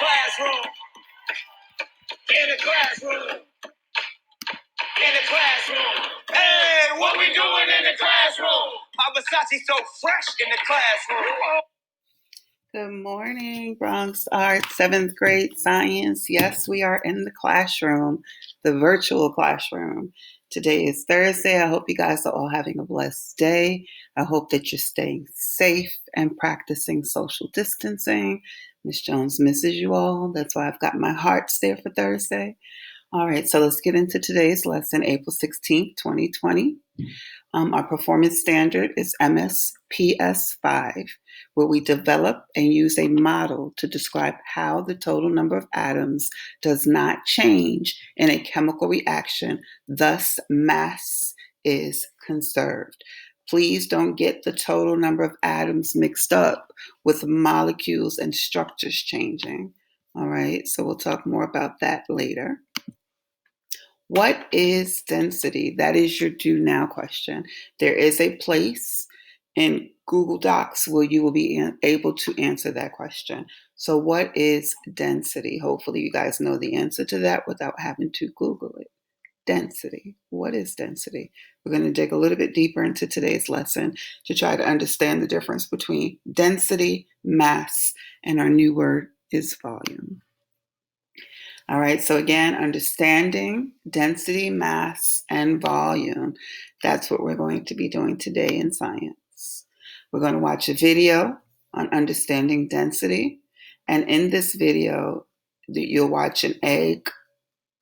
classroom. In the classroom. In the classroom. Hey, what we doing in the classroom? My Versace so fresh in the classroom. Good morning, Bronx Art, 7th grade science. Yes, we are in the classroom, the virtual classroom. Today is Thursday. I hope you guys are all having a blessed day. I hope that you're staying safe and practicing social distancing. Miss Jones misses you all. That's why I've got my hearts there for Thursday. All right, so let's get into today's lesson, April 16th, 2020. Our performance standard is MSPS 5, where we develop and use a model to describe how the total number of atoms does not change in a chemical reaction, thus mass is conserved. Please don't get the total number of atoms mixed up with molecules and structures changing. All right, so we'll talk more about that later. What is density? That is your do now question. There is a place in Google Docs where you will be able to answer that question. So what is density? Hopefully you guys know the answer to that without having to Google it. Density. What is density? We're going to dig a little bit deeper into today's lesson to try to understand the difference between density, mass, and our new word is volume. All right, so again, understanding density, mass, and volume. That's what we're going to be doing today in science. We're going to watch a video on understanding density. And in this video, you'll watch an egg,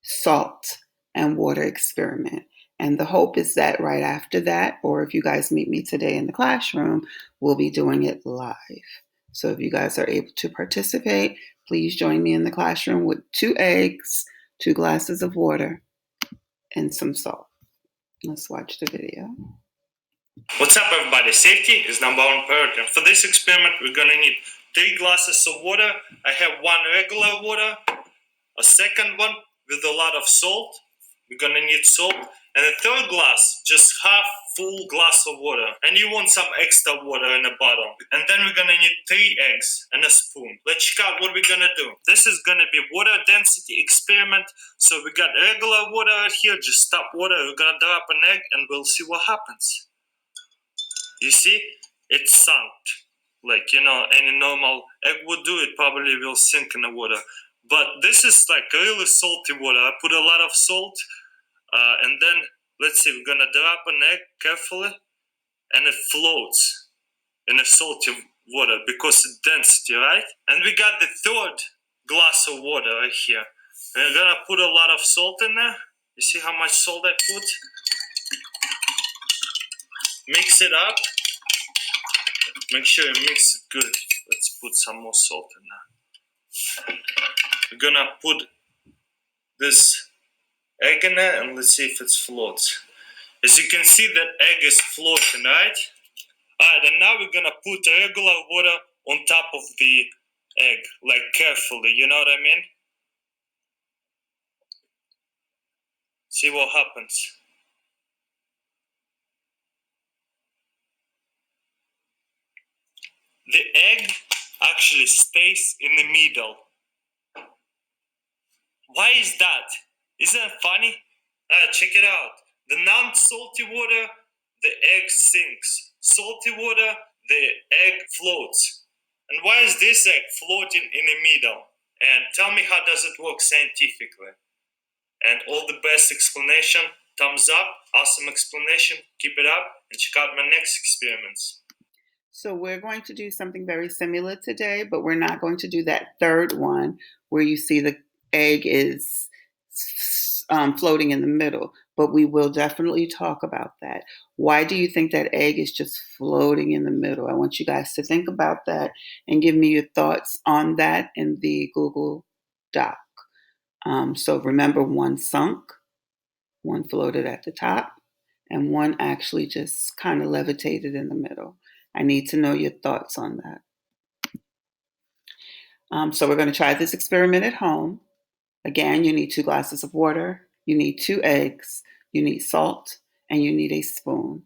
salt, and water experiment. And the hope is that right after that, or if you guys meet me today in the classroom, we'll be doing it live. So if you guys are able to participate, please join me in the classroom with 2 eggs, 2 glasses of water, and some salt. Let's watch the video. What's up, everybody? Safety is number one priority. For this experiment, we're going to need 3 glasses of water. I have 1 regular water, a second one with a lot of salt. We're going to need salt. And a third glass, just half full glass of water. And you want some extra water in a bottle. And then we're going to need 3 eggs and a spoon. Let's check out what we're going to do. This is going to be water density experiment. So we got regular water right here, just stop water. We're going to drop an egg and we'll see what happens. You see, it's sunk. Like, any normal egg would do, it probably will sink in the water. But this is like really salty water. I put a lot of salt. And then, let's see, we're going to drop an egg carefully. And it floats in the salty water because it's density, right? And we got the third glass of water right here. We're going to put a lot of salt in there. You see how much salt I put? Mix it up. Make sure you mix it good. Let's put some more salt in there. We're gonna put this egg in there and let's see if it floats. As you can see, that egg is floating, right? Alright, and now we're gonna put regular water on top of the egg, like carefully, you know what I mean? See what happens. The egg actually stays in the middle. Why is that? Isn't it funny? Check it out. The non-salty water, the egg sinks. Salty water, the egg floats. And why is this egg floating in the middle? And tell me, how does it work scientifically? And all the best explanation. Thumbs up. Awesome explanation. Keep it up and check out my next experiments. So we're going to do something very similar today, but we're not going to do that third one where you see the egg is floating in the middle, but we will definitely talk about that. Why do you think that egg is just floating in the middle? I want you guys to think about that and give me your thoughts on that in the Google Doc. So remember, 1 sunk, 1 floated at the top, and 1 actually just kind of levitated in the middle. I need to know your thoughts on that. So we're going to try this experiment at home. Again, you need 2 glasses of water, you need 2 eggs, you need salt, and you need a spoon.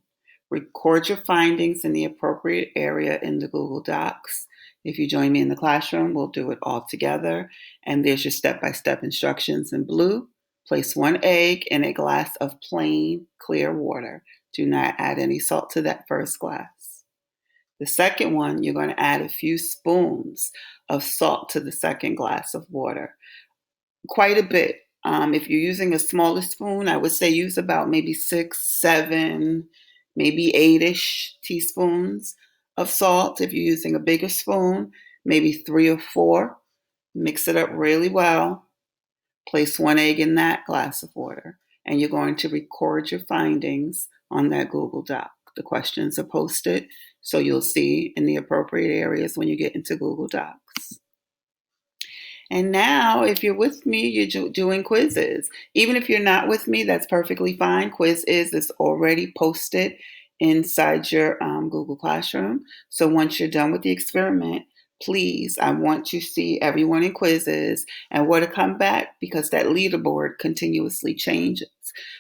Record your findings in the appropriate area in the Google Docs. If you join me in the classroom, we'll do it all together. And there's your step-by-step instructions in blue. Place 1 egg in a glass of plain, clear water. Do not add any salt to that first glass. The second one, you're going to add a few spoons of salt to the second glass of water. Quite a bit. If you're using a smaller spoon, I would say use about maybe 6, 7, maybe 8-ish teaspoons of salt. If you're using a bigger spoon, maybe 3 or 4. Mix it up really well. Place 1 egg in that glass of water, and you're going to record your findings on that Google Doc. The questions are posted, so you'll see in the appropriate areas when you get into Google Docs. And now, if you're with me, you're doing quizzes. Even if you're not with me, that's perfectly fine. Quiz is already posted inside your Google Classroom. So once you're done with the experiment, please, I want to see everyone in quizzes and where to come back because that leaderboard continuously changes.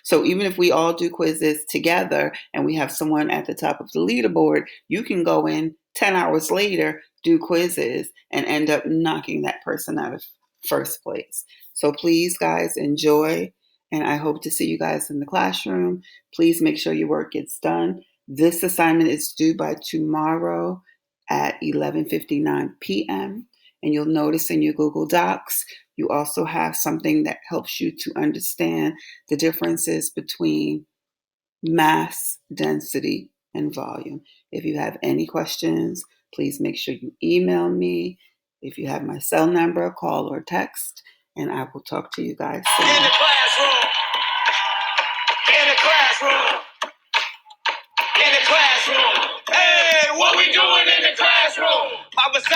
So even if we all do quizzes together and we have someone at the top of the leaderboard, you can go in 10 hours later, do quizzes, and end up knocking that person out of first place. So please, guys, enjoy. And I hope to see you guys in the classroom. Please make sure your work gets done. This assignment is due by tomorrow at 11:59 p.m. And you'll notice in your Google Docs, you also have something that helps you to understand the differences between mass, density, and volume. If you have any questions, please make sure you email me. If you have my cell number, call or text, and I will talk to you guys soon. In the classroom. In the classroom. In the classroom. Hey, what we doing in the classroom?